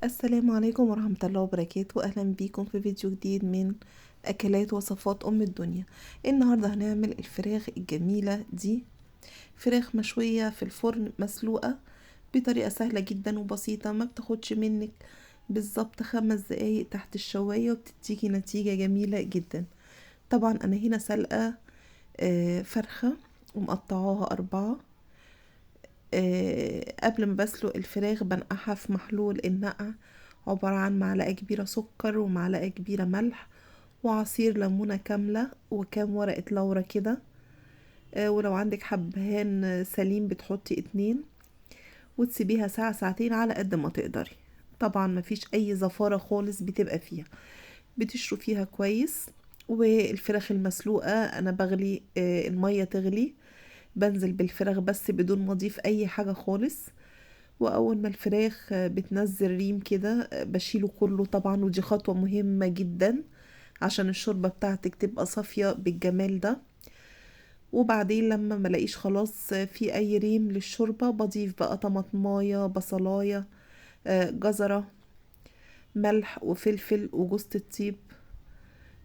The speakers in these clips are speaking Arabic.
السلام عليكم ورحمة الله وبركاته. أهلا بيكم في فيديو جديد من أكلات وصفات أم الدنيا. النهاردة هنعمل الفراخ الجميلة دي، فراخ مشوية في الفرن مسلوقة بطريقة سهلة جدا وبسيطة، ما بتاخدش منك بالظبط 5 دقايق تحت الشواية وبتديكي نتيجة جميلة جدا. طبعا أنا هنا سلقة فرخة ومقطعاها 4. قبل ما بسلق الفراخ بنقعها في محلول النقع، عبارة عن معلقة كبيرة سكر ومعلقة كبيرة ملح وعصير ليمونة كاملة وكام ورقة لورا كده. ولو عندك حبهان سليم بتحطي 2، وتسيبيها ساعة ساعتين على قد ما تقدري. طبعا مفيش اي زفارة خالص بتبقى فيها، بتشربيها كويس. والفراخ المسلوقة انا بغلي المية تغلي، بنزل بالفراخ بس بدون ما اضيف اي حاجة خالص. واول ما الفراخ بتنزل ريم كده بشيله كله طبعا، ودي خطوة مهمة جدا عشان الشوربة بتاعتك تبقى صافية بالجمال ده. وبعدين لما ملاقيش خلاص في اي ريم للشوربة بضيف بقى طماطماية، بصلاية، جزرة، ملح وفلفل وجوز الطيب،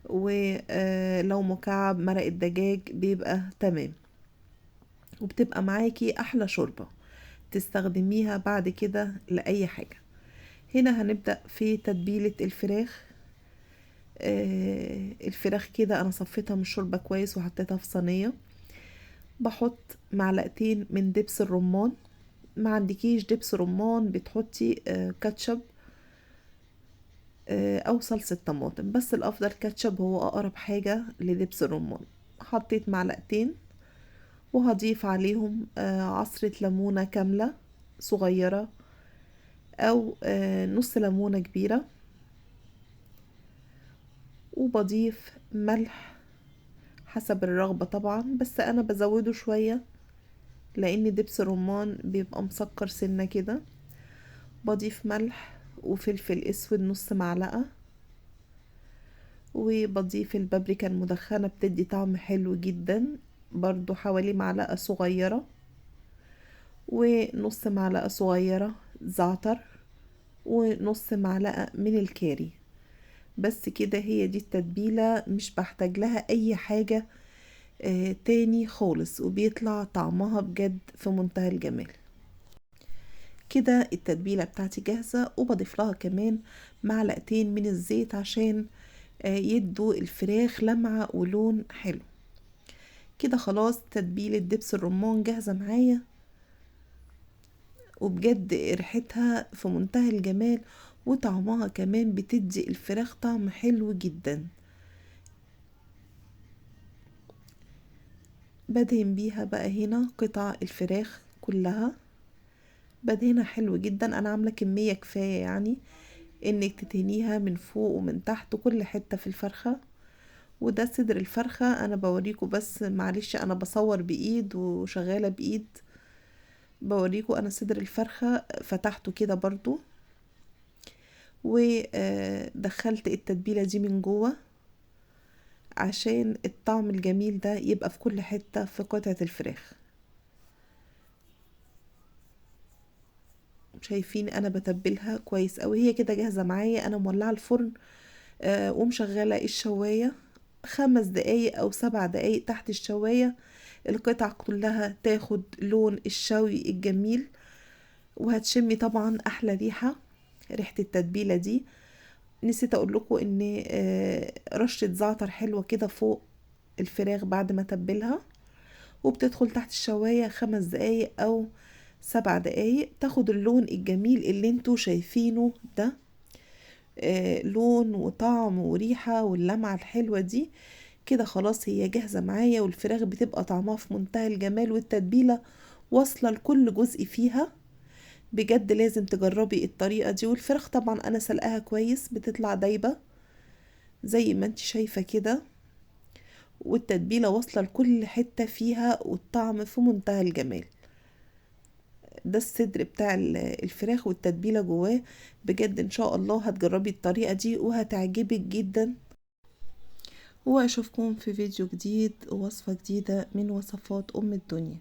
ولو مكعب مرق الدجاج بيبقى تمام، وبتبقى معاكي احلى شوربة تستخدميها بعد كده لأي حاجة. هنا هنبدأ في تتبيلة الفراخ. الفراخ كده انا صفيتها من الشوربة كويس وحطيتها في صينية. بحط معلقتين من دبس الرمان، ما عندكيش دبس رمان بتحطي كاتشب او صلصة طماطم، بس الافضل كاتشب هو اقرب حاجة لدبس الرمان. حطيت معلقتين وهضيف عليهم عصرة ليمونة كاملة صغيرة او نص ليمونة كبيرة، وبضيف ملح حسب الرغبة طبعا، بس انا بزوده شوية لان دبس الرمان بيبقى مسكر سنة كده. بضيف ملح وفلفل اسود نص معلقة، وبضيف البابريكا المدخنة بتدي طعم حلو جدا برضو حوالي معلقة صغيرة، ونص معلقة صغيرة زعتر، ونص معلقة من الكاري. بس كده هي دي التتبيلة، مش بحتاج لها اي حاجة تاني خالص، وبيطلع طعمها بجد في منتهى الجمال. كده التتبيلة بتاعتي جاهزة، وبضيف لها كمان معلقتين من الزيت عشان يدوا الفراخ لمعة ولون حلو. كده خلاص تتبيلة دبس الرمان جاهزة معايا، وبجد ريحتها في منتهى الجمال وطعمها كمان بتدي الفراخ طعم حلو جدا. بدهن بيها بقى هنا قطع الفراخ كلها، بدهنها حلو جدا، انا عاملة كمية كفاية يعني انك تدهنيها من فوق ومن تحت كل حتة في الفرخة. وده صدر الفرخة، انا بوريكم بس معلش انا بصور بايد وشغالة بايد، بوريكم انا صدر الفرخة فتحته كده برضو، ودخلت التتبيلة دي من جوه عشان الطعم الجميل ده يبقى في كل حتة في قطعة الفراخ. شايفين انا بتبلها كويس اوي، هي كده جاهزة معايا. انا مولعة الفرن ومشغلة الشواية 5 دقايق او 7 دقايق تحت الشواية، القطع كلها تاخد لون الشوي الجميل، وهتشمي طبعا احلى ريحة، ريحة التتبيلة دي. نسيت اقول لكم ان رشة زعتر حلوة كده فوق الفراخ بعد ما تبلها، وبتدخل تحت الشواية 5 دقايق او 7 دقايق تاخد اللون الجميل اللي انتوا شايفينه ده، لون وطعم وريحة واللمعة الحلوة دي. كده خلاص هي جاهزة معايا، والفراخ بتبقى طعمها في منتهى الجمال، والتتبيلة واصلة لكل جزء فيها. بجد لازم تجربي الطريقة دي. والفراخ طبعا انا سلقاها كويس بتطلع دايبة زي ما انت شايفة كده، والتتبيلة واصلة لكل حتة فيها، والطعم في منتهى الجمال. ده الصدر بتاع الفراخ والتتبيلة جواه. بجد ان شاء الله هتجربي الطريقة دي وهتعجبك جدا. واشوفكم في فيديو جديد ووصفة جديدة من وصفات ام الدنيا.